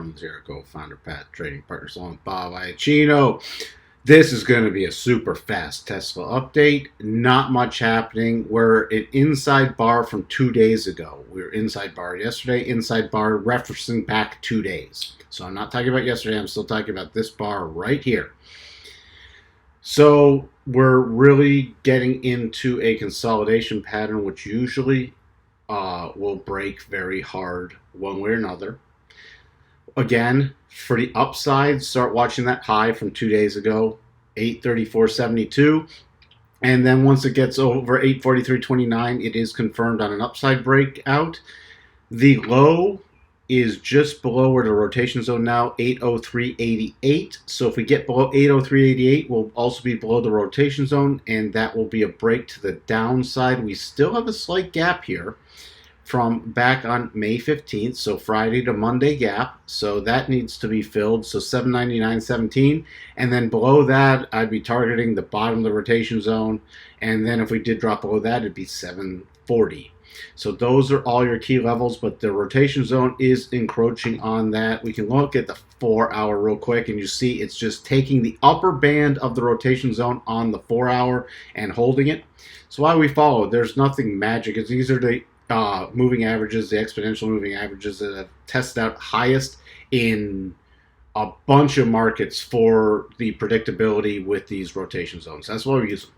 from Zero co-founder Pat, trading partners along Bob Iacchino. This is going to be a super fast Tesla update. Not much happening. We're an inside bar from 2 days ago. We were inside bar yesterday, inside bar referencing back 2 days. So I'm not talking about yesterday. I'm still talking about this bar right here. So we're really getting into a consolidation pattern, which usually will break very hard one way or another. Again, for the upside, start watching that high from 2 days ago, 834.72. And then once it gets over 843.29, it is confirmed on an upside breakout. The low is just below where the rotation zone now, 803.88. So if we get below 803.88, we'll also be below the rotation zone, and that will be a break to the downside. We still have a slight gap here from back on May 15th, so Friday to Monday gap. So that needs to be filled. So 799.17, and then below that, I'd be targeting the bottom of the rotation zone. And then if we did drop below that, it'd be 740. So those are all your key levels, but the rotation zone is encroaching on that. We can look at the 4 hour real quick, and you see it's just taking the upper band of the rotation zone on the 4 hour and holding it. So why we follow, there's nothing magic. These are the moving averages, the exponential moving averages that have tested out highest in a bunch of markets for the predictability with these rotation zones. That's why we use them.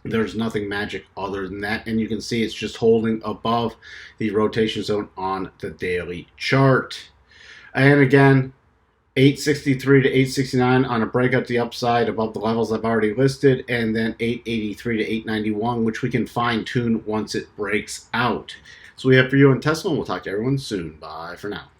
There's nothing magic other than that, and you can see it's just holding above the rotation zone on the daily chart. And again, 863 to 869 on a breakout to the upside above the levels I've already listed, and then 883 to 891, which we can fine tune once it breaks out. So we have for you on Tesla, and we'll talk to everyone soon. Bye for now.